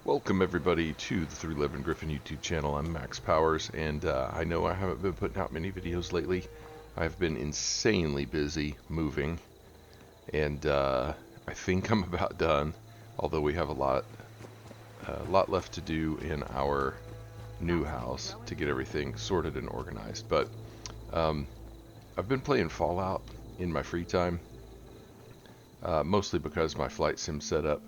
Welcome everybody to the 311 Griffin YouTube channel. I'm Max Powers, and I know I haven't been putting out many videos lately. I've been insanely busy moving, and I think I'm about done. Although we have a lot left to do in our new house to get everything sorted and organized. But um, I've been playing Fallout in my free time, mostly because my flight sim setup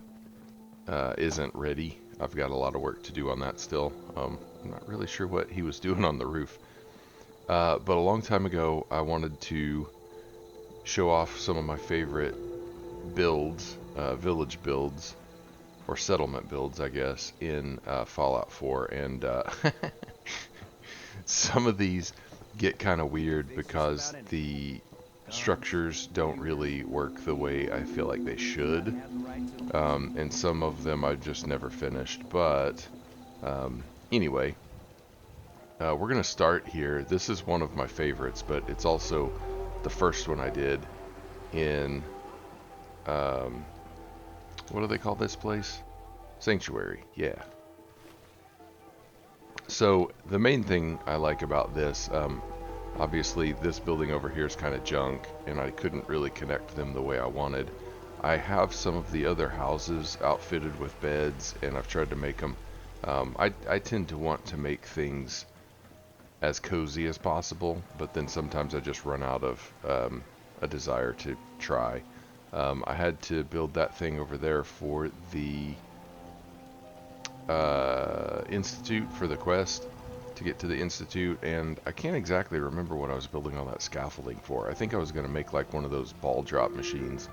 isn't ready. I've got a lot of work to do on that still. I'm not really sure what he was doing on the roof. But a long time ago, I wanted to show off some of my favorite builds, village builds, or settlement builds, I guess, in Fallout 4. And some of these get kind of weird because the structures don't really work the way I feel like they should. And some of them I just never finished. But anyway, we're going to start here. This is one of my favorites, but it's also the first one I did in, what do they call this place? Sanctuary, yeah. So the main thing I like about this, obviously this building over here is kind of junk, and I couldn't really connect them the way I wanted. I have some of the other houses outfitted with beds, and I've tried to make them. I tend to want to make things as cozy as possible, but then sometimes I just run out of a desire to try. I had to build that thing over there for the Institute, for the quest to get to the Institute, and I can't exactly remember what I was building all that scaffolding for. I think I was going to make like one of those ball drop machines,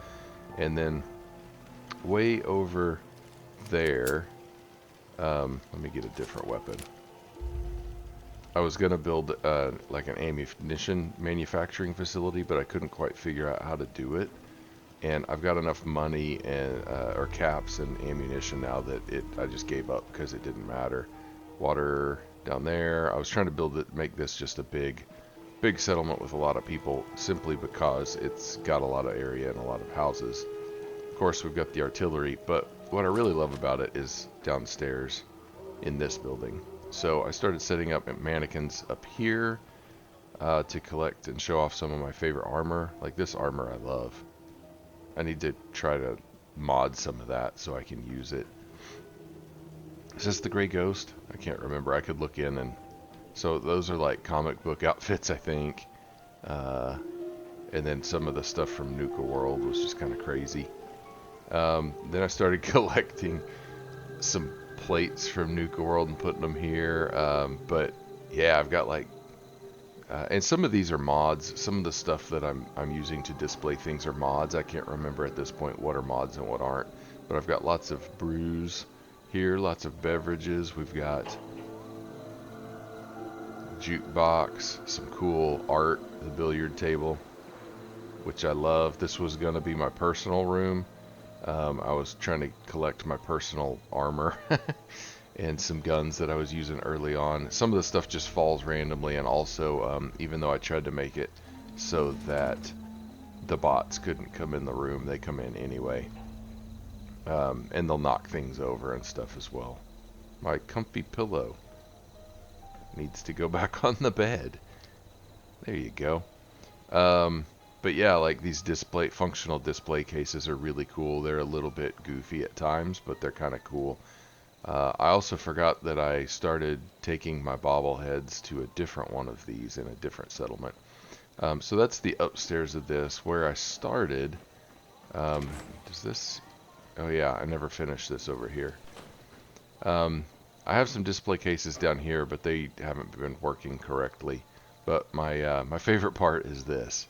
and then way over there, let me get a different weapon. I was going to build like an ammunition manufacturing facility, but I couldn't quite figure out how to do it. And I've got enough money and or caps and ammunition now that I just gave up because it didn't matter. Water down there. I was trying to build it, make this just a big settlement with a lot of people, simply because it's got a lot of area and a lot of houses. Of course, we've got the artillery, but what I really love about it is downstairs in this building. So I started setting up mannequins up here to collect and show off some of my favorite armor. Like this armor I love. I need to try to mod some of that so I can use it. Is this the Gray Ghost? I can't remember. I could look in, and so those are like comic book outfits, I think. And then some of the stuff from Nuka World was just kind of crazy. Then I started collecting some plates from Nuka World and putting them here. But yeah, I've got like, and some of these are mods. Some of the stuff that I'm using to display things are mods. I can't remember at this point what are mods and what aren't. But I've got lots of brews here, lots of beverages. We've got jukebox, some cool art, the billiard table, which I love. This was gonna be my personal room. I was trying to collect my personal armor and some guns that I was using early on. Some of the stuff just falls randomly, and also, even though I tried to make it so that the bots couldn't come in the room, they come in anyway. And they'll knock things over and stuff as well. My comfy pillow needs to go back on the bed. There you go. But yeah, like these functional display cases are really cool. They're a little bit goofy at times, but they're kind of cool. I also forgot that I started taking my bobbleheads to a different one of these in a different settlement. So that's the upstairs of this. Where I started, does this, oh yeah, I never finished this over here. I have some display cases down here, but they haven't been working correctly. But my favorite part is this.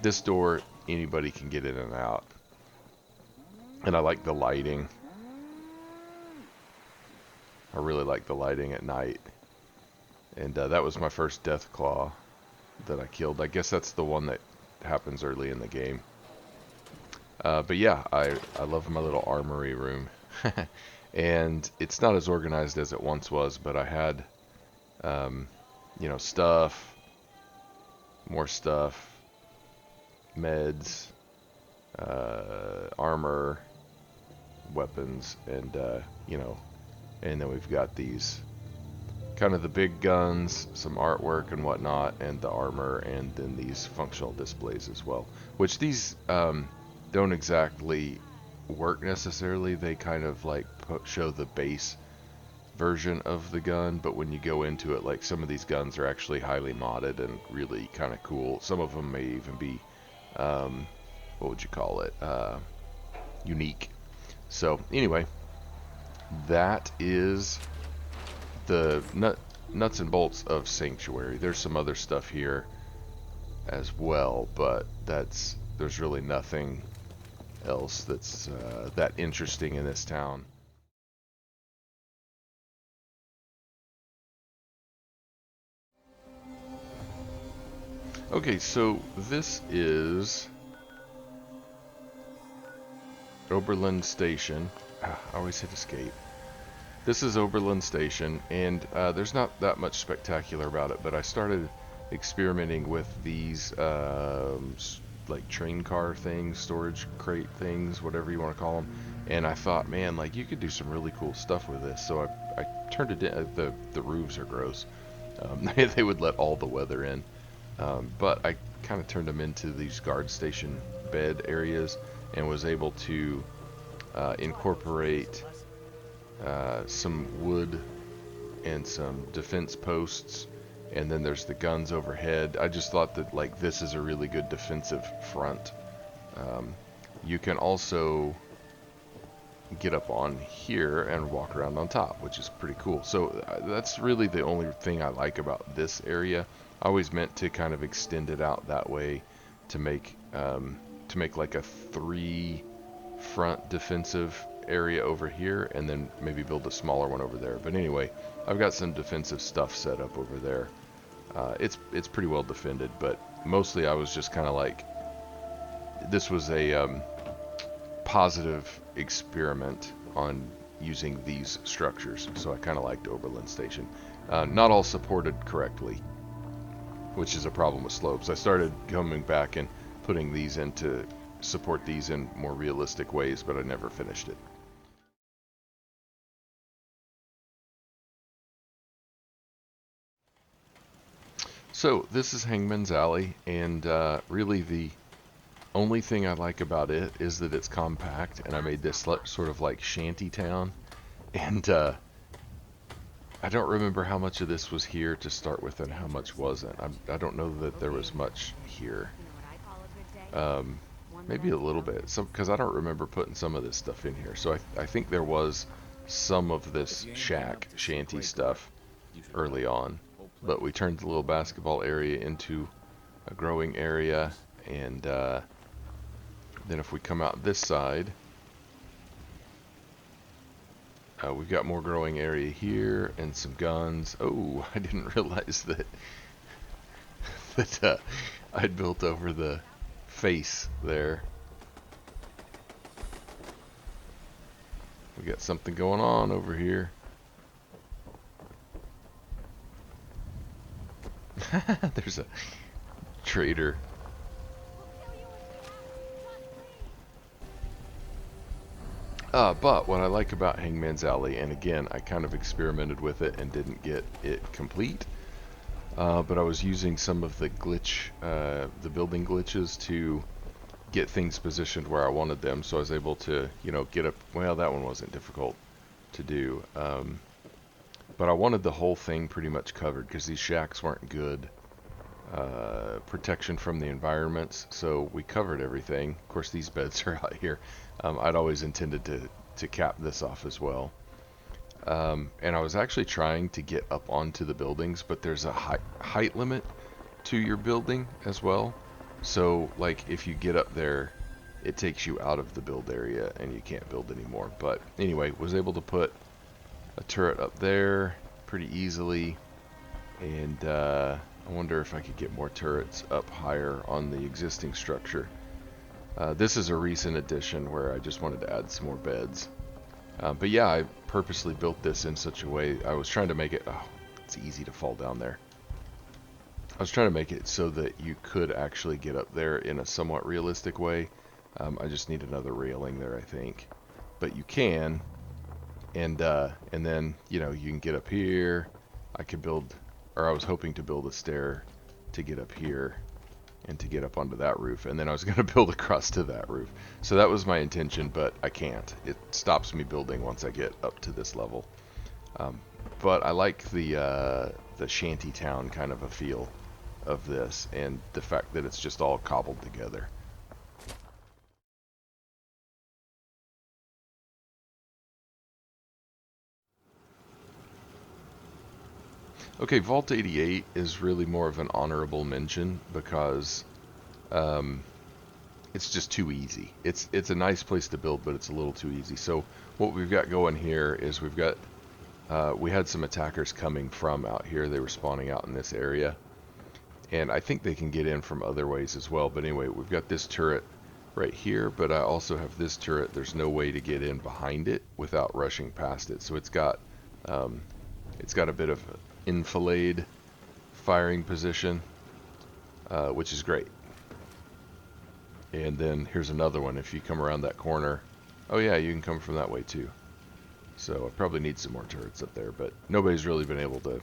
This door, anybody can get in and out. And I like the lighting. I really like the lighting at night. And that was my first death claw that I killed. I guess that's the one that happens early in the game. But yeah, I love my little armory room. And it's not as organized as it once was, but I had, you know, stuff, more stuff, meds, armor, weapons, and you know, and then we've got these kind of the big guns, some artwork and whatnot, and the armor, and then these functional displays as well. Which these don't exactly work necessarily. They kind of like show the base version of the gun, but when you go into it, like some of these guns are actually highly modded and really kind of cool. Some of them may even be, what would you call it, unique. So anyway, that is the nuts and bolts of Sanctuary. There's some other stuff here as well, but there's really nothing else that's that interesting in this town. Okay, so this is Oberlin Station. I always hit escape. This is Oberlin Station, and there's not that much spectacular about it, but I started experimenting with these like train car things, storage crate things, whatever you want to call them, and I thought, man, like you could do some really cool stuff with this. So I turned it in. The roofs are gross. They would let all the weather in, but I kind of turned them into these guard station bed areas, and was able to incorporate some wood and some defense posts, and then there's the guns overhead. I just thought that like this is a really good defensive front. You can also get up on here and walk around on top, which is pretty cool. So that's really the only thing I like about this area. I always meant to kind of extend it out that way to make like a 3 front defensive area over here, and then maybe build a smaller one over there. But anyway, I've got some defensive stuff set up over there. It's pretty well defended, but mostly I was just kind of like, this was a positive experiment on using these structures, so I kind of liked Oberlin Station. Not all supported correctly, which is a problem with slopes. I started coming back and putting these in to support these in more realistic ways, but I never finished it. So this is Hangman's Alley, and really the only thing I like about it is that it's compact, and I made this sort of like shanty town, and I don't remember how much of this was here to start with and how much wasn't. I don't know that there was much here. Maybe a little bit, because I don't remember putting some of this stuff in here. So I think there was some of this shanty stuff early on, but we turned the little basketball area into a growing area, and then if we come out this side, we've got more growing area here and some guns. Oh, I didn't realize that I'd built over the face there. We got something going on over here. There's a trader. But what I like about Hangman's Alley, and again, I kind of experimented with it and didn't get it complete, but I was using some of the the building glitches to get things positioned where I wanted them, so I was able to, get up. Well, that one wasn't difficult to do, but I wanted the whole thing pretty much covered because these shacks weren't good protection from the environments, so we covered everything. Of course, these beds are out here. I'd always intended to cap this off as well. And I was actually trying to get up onto the buildings, but there's a height limit to your building as well. So, like, if you get up there, it takes you out of the build area and you can't build anymore. But anyway, was able to put a turret up there pretty easily. And I wonder if I could get more turrets up higher on the existing structure. This is a recent addition where I just wanted to add some more beds. But yeah, I purposely built this in such a way. I was trying to make it... Oh, it's easy to fall down there. I was trying to make it so that you could actually get up there in a somewhat realistic way. I just need another railing there, I think. but you can, and then, you know, you can get up here. I could build, or I was hoping to build a stair to get up here and to get up onto that roof, and then I was going to build across to that roof. So that was my intention, but I can't. It stops me building once I get up to this level. But I like the shanty town kind of a feel of this, and the fact that it's just all cobbled together. Okay, Vault 88 is really more of an honorable mention because it's just too easy. It's a nice place to build, but it's a little too easy. So what we've got going here is we've got we had some attackers coming from out here. They were spawning out in this area, and I think they can get in from other ways as well. But anyway, we've got this turret right here, but I also have this turret. There's no way to get in behind it without rushing past it. So it's got a bit of enfilade firing position, which is great. And then here's another one. If you come around that corner, oh yeah, you can come from that way too. So I probably need some more turrets up there, but nobody's really been able to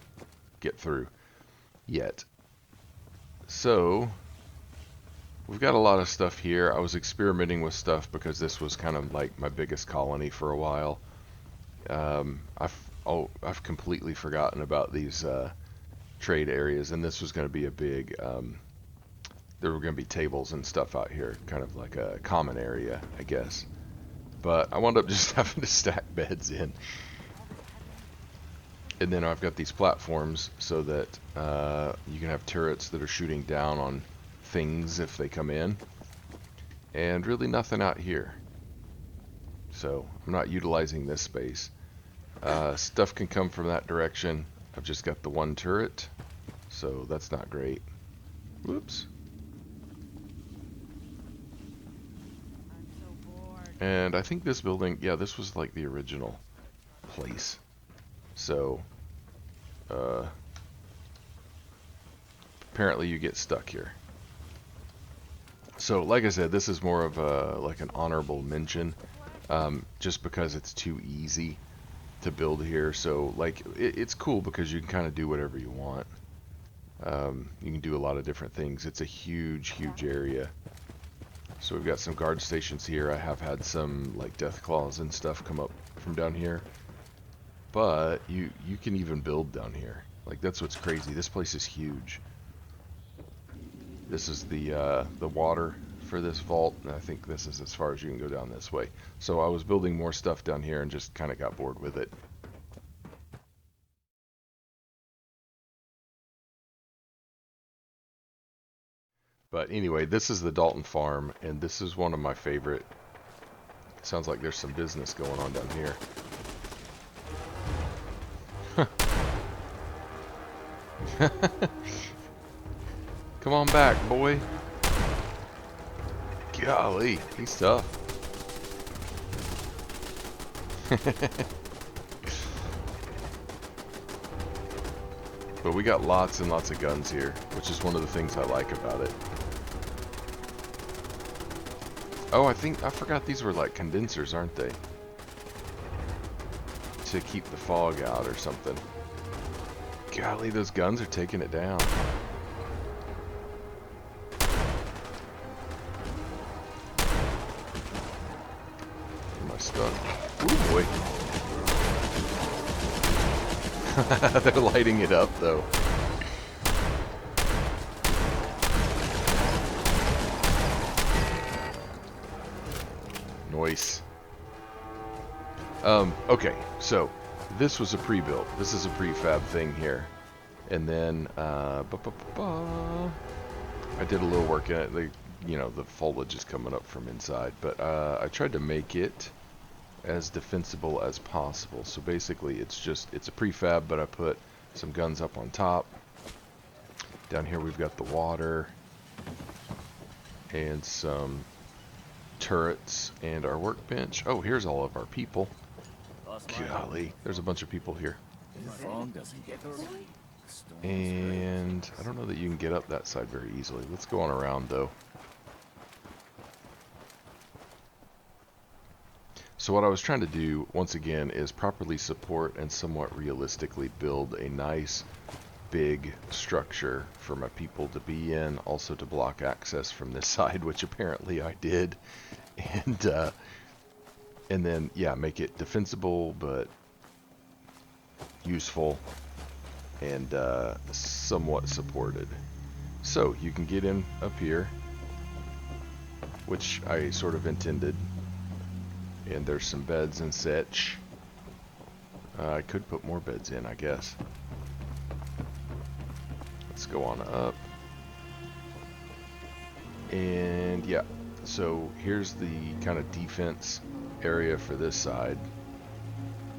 get through yet. So we've got a lot of stuff here. I was experimenting with stuff because this was kind of like my biggest colony for a while. I've completely forgotten about these trade areas, and this was going to be a big there were going to be tables and stuff out here, kind of like a common area, I guess. But I wound up just having to stack beds in. And then I've got these platforms so that you can have turrets that are shooting down on things if they come in. And really nothing out here. So I'm not utilizing this space. Stuff can come from that direction. I've just got the one turret, so that's not great. Whoops. And I think this building, yeah, this was like the original place. So, apparently you get stuck here. So, like I said, this is more of a, like an honorable mention, just because it's too easy to build here. So, like, it's cool because you can kind of do whatever you want. You can do a lot of different things. It's a huge, huge area. So we've got some guard stations here. I have had some like death claws and stuff come up from down here. But you can even build down here. Like, that's what's crazy. This place is huge. This is the water for this vault, and I think this is as far as you can go down this way. So I was building more stuff down here and just kind of got bored with it. But anyway, this is the Dalton farm, and this is one of my favorite. Sounds like there's some business going on down here. Come on back, boy. Golly, he's tough. But we got lots and lots of guns here, which is one of the things I like about it. Oh, I forgot these were like condensers, aren't they? To keep the fog out or something. Golly, those guns are taking it down. Am I stuck? Ooh, boy. They're lighting it up, though. Nice. Okay, so this was a pre-built. This is a prefab thing here. And then, I did a little work in it. The foliage is coming up from inside. But I tried to make it as defensible as possible. So basically it's a prefab, but I put some guns up on top. Down here we've got the water and some turrets and our workbench. Oh, here's all of our people. Golly, there's a bunch of people here. And I don't know that you can get up that side very easily. Let's go on around though. So what I was trying to do, once again, is properly support and somewhat realistically build a nice big structure for my people to be in, also to block access from this side, which apparently I did, and then yeah, make it defensible but useful and somewhat supported. So you can get in up here, which I sort of intended, and there's some beds and such. I could put more beds in, I guess. Let's go on up. And yeah, so here's the kind of defense area for this side.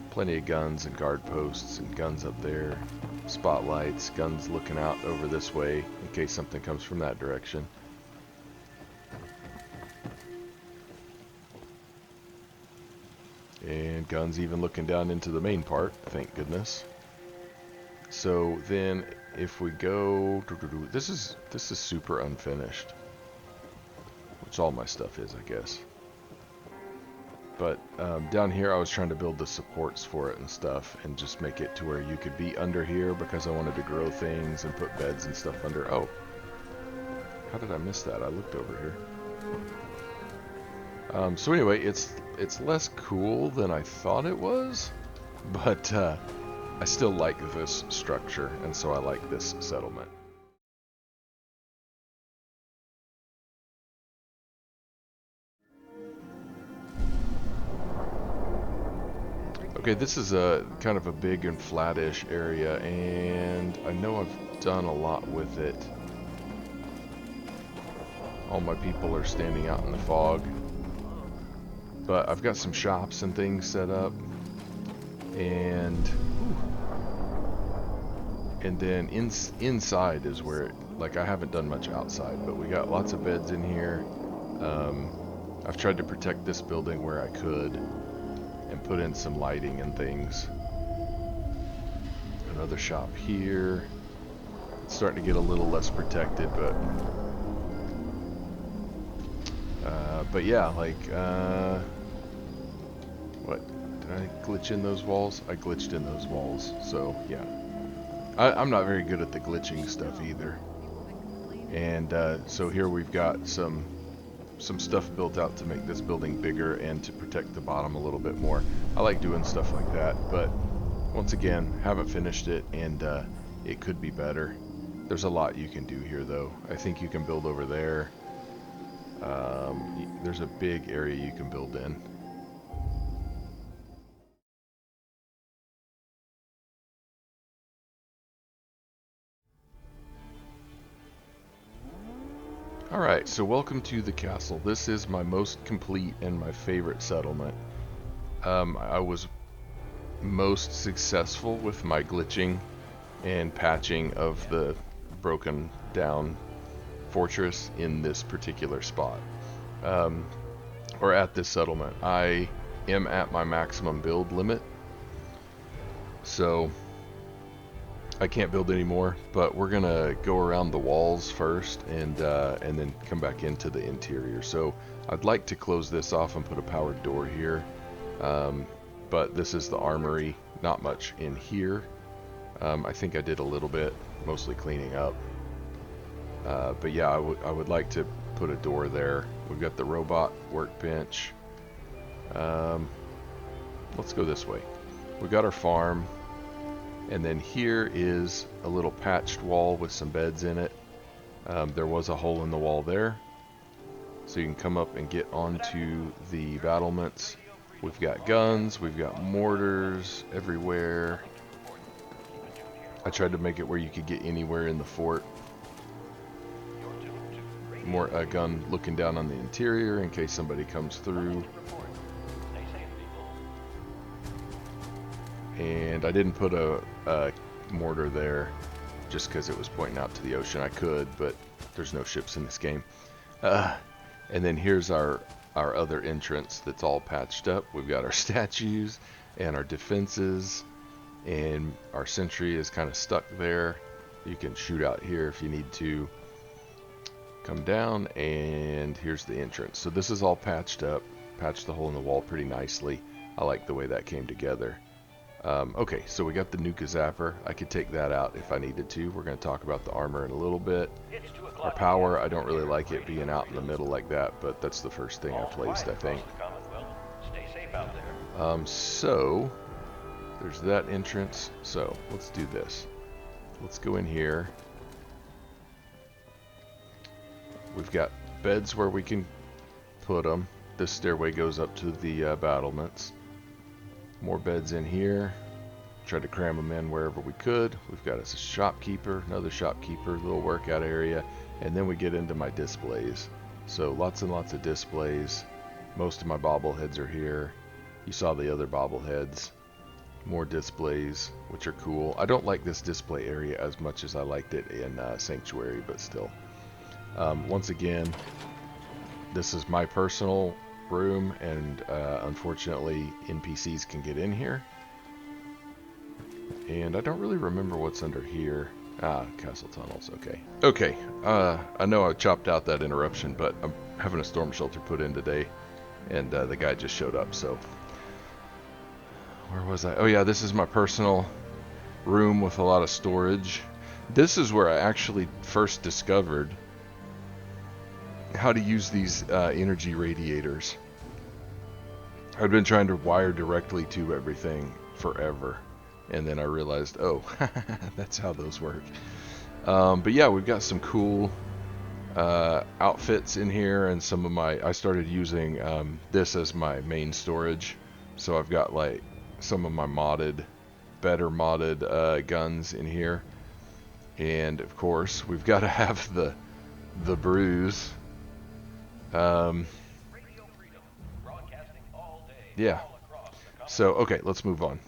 Plenty of guns and guard posts and guns up there. Spotlights, guns looking out over this way in case something comes from that direction. And guns even looking down into the main part, thank goodness. So then if we go, this is super unfinished, which all my stuff is, I guess. But down here I was trying to build the supports for it and stuff and just make it to where you could be under here because I wanted to grow things and put beds and stuff under. Oh, how did I miss that? I looked over here. So anyway, it's less cool than I thought it was, but I still like this structure, and so I like this settlement. Okay, this is a kind of a big and flattish area, and I know I've done a lot with it. All my people are standing out in the fog. But I've got some shops and things set up, and then inside is where like I haven't done much outside, but we got lots of beds in here. I've tried to protect this building where I could and put in some lighting and things. Another shop here. It's starting to get a little less protected, but yeah, like, what? Did I glitch in those walls? I glitched in those walls, so yeah. I'm not very good at the glitching stuff either. And so here we've got some stuff built out to make this building bigger and to protect the bottom a little bit more. I like doing stuff like that, but once again, haven't finished it, and it could be better. There's a lot you can do here, though. I think you can build over there. There's a big area you can build in. Alright, so welcome to the castle. This is my most complete and my favorite settlement. I was most successful with my glitching and patching of the broken down fortress in this particular spot. Or at this settlement. I am at my maximum build limit, so I can't build anymore, but we're gonna go around the walls first and then come back into the interior. So I'd like to close this off and put a powered door here, but this is the armory. Not much in here. I think I did a little bit, mostly cleaning up, but yeah, I would like to put a door there. We've got the robot workbench. Let's go this way. We got our farm. And then here is a little patched wall with some beds in it. There was a hole in the wall there, so you can come up and get onto the battlements. We've got guns, we've got mortars everywhere. I tried to make it where you could get anywhere in the fort. More a gun looking down on the interior in case somebody comes through. And I didn't put a mortar there just because it was pointing out to the ocean. I could, but there's no ships in this game. And then here's our other entrance that's all patched up. We've got our statues and our defenses, and our sentry is kind of stuck there. You can shoot out here if you need to. Come down, and here's the entrance. So this is all patched up. patched the hole in the wall pretty nicely. I like the way that came together. Okay, so we got the Nuka Zapper. I could take that out if I needed to. We're going to talk about the armor in a little bit. Our power, I don't really like it being out in the middle like that, but that's the first thing I placed, I think. So, there's that entrance. So, let's do this. Let's go in here. We've got beds where we can put them. This stairway goes up to the battlements. More beds in here. Tried to cram them in wherever we could. We've got a shopkeeper, another shopkeeper, little workout area, and then we get into my displays. So lots and lots of displays. Most of my bobbleheads are here. You saw the other bobbleheads. More displays, which are cool. I don't like this display area as much as I liked it in Sanctuary, but still. Once again, this is my personal room, and unfortunately NPCs can get in here. And I don't really remember what's under here. Ah, castle tunnels, okay. Okay, I know I chopped out that interruption, but I'm having a storm shelter put in today, and the guy just showed up, so... Where was I? Oh yeah, this is my personal room with a lot of storage. This is where I actually first discovered how to use these energy radiators. I've been trying to wire directly to everything forever, and then I realized, oh, that's how those work. But yeah, we've got some cool outfits in here, and some of my... I started using this as my main storage, so I've got like some of my better modded guns in here, and of course we've got to have the brews. Yeah. So, okay, let's move on.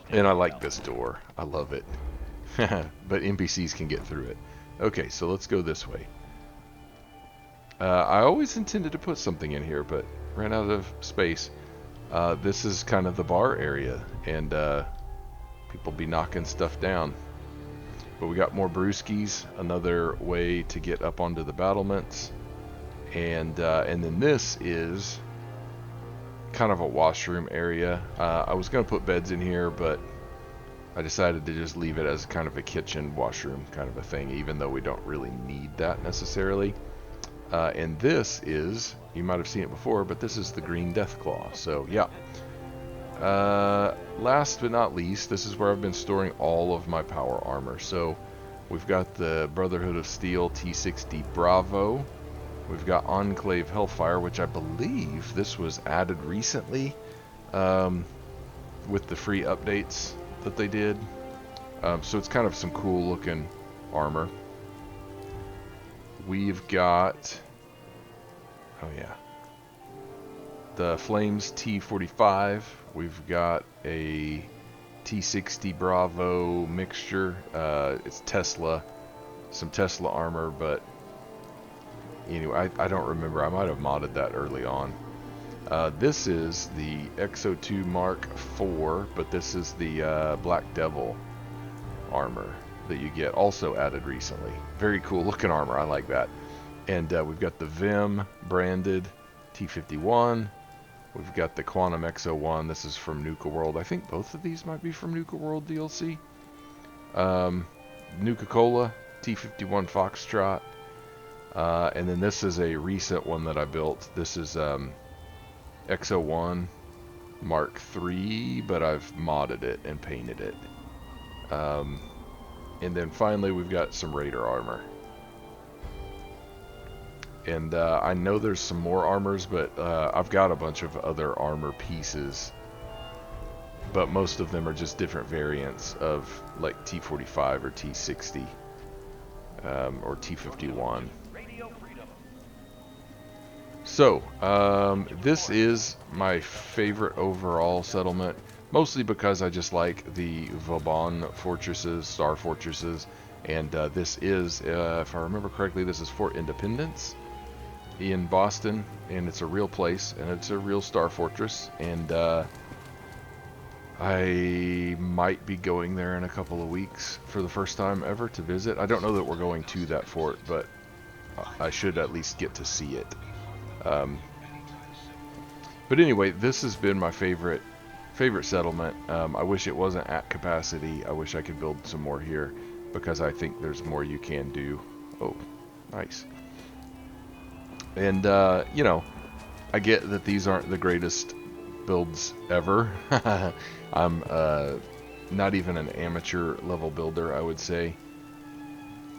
And I like this door. I love it. But NPCs can get through it. Okay, so let's go this way. I always intended to put something in here, but ran out of space. This is kind of the bar area, and people be knocking stuff down. But we got more brewskis, another way to get up onto the battlements, and then this is kind of a washroom area. I was going to put beds in here, but I decided to just leave it as kind of a kitchen washroom kind of a thing, even though we don't really need that necessarily. And this is, you might have seen it before, but this is the Green Deathclaw. So yeah. Last but not least, this is where I've been storing all of my power armor. So we've got the Brotherhood of Steel T60 Bravo. We've got Enclave Hellfire, which I believe this was added recently with the free updates that they did. So it's kind of some cool looking armor. We've got, oh yeah, the Flames T45. We've got a T60 Bravo mixture. It's Tesla, some Tesla armor, but anyway, I don't remember. I might have modded that early on. This is the XO2 Mark IV, but this is the Black Devil armor that you get, also added recently. Very cool looking armor, I like that. And we've got the Vim branded T51. We've got the Quantum XO1. This is from Nuka World. I think both of these might be from Nuka World DLC. Nuka-Cola T51 Foxtrot. And then this is a recent one that I built. This is XO1 Mark III, but I've modded it and painted it. And then finally we've got some Raider armor. And I know there's some more armors, but I've got a bunch of other armor pieces. But most of them are just different variants of like T45 or T60 or T51. So, this is my favorite overall settlement, mostly because I just like the Vauban fortresses, Star Fortresses, and this is, if I remember correctly, this is Fort Independence in Boston, and it's a real place, and it's a real Star Fortress, and I might be going there in a couple of weeks for the first time ever to visit. I don't know that we're going to that fort, but I should at least get to see it. Um, but anyway, this has been my favorite settlement. I wish it wasn't at capacity. I wish I could build some more here because I think there's more you can do. Oh, nice. And you know, I get that these aren't the greatest builds ever. I'm not even an amateur level builder, I would say,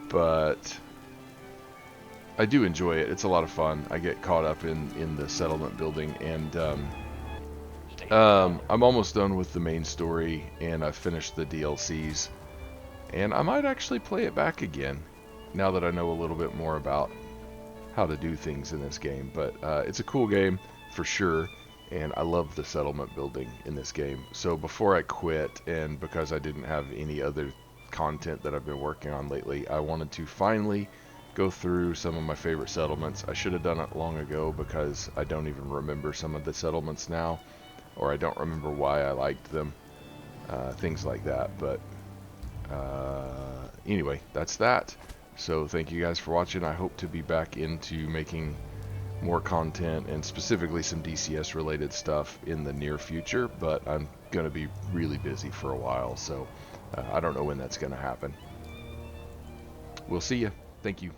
but I do enjoy it. It's a lot of fun. I get caught up in the settlement building, and I'm almost done with the main story, and I've finished the DLCs, and I might actually play it back again now that I know a little bit more about how to do things in this game. But it's a cool game for sure, and I love the settlement building in this game. So before I quit, and because I didn't have any other content that I've been working on lately, I wanted to finally go through some of my favorite settlements. I should have done it long ago because I don't even remember some of the settlements now, or I don't remember why I liked them, things like that. But anyway, that's that. So thank you guys for watching. I hope to be back into making more content, and specifically some DCS related stuff in the near future, but I'm going to be really busy for a while, so I don't know when that's going to happen. We'll see you. Thank you.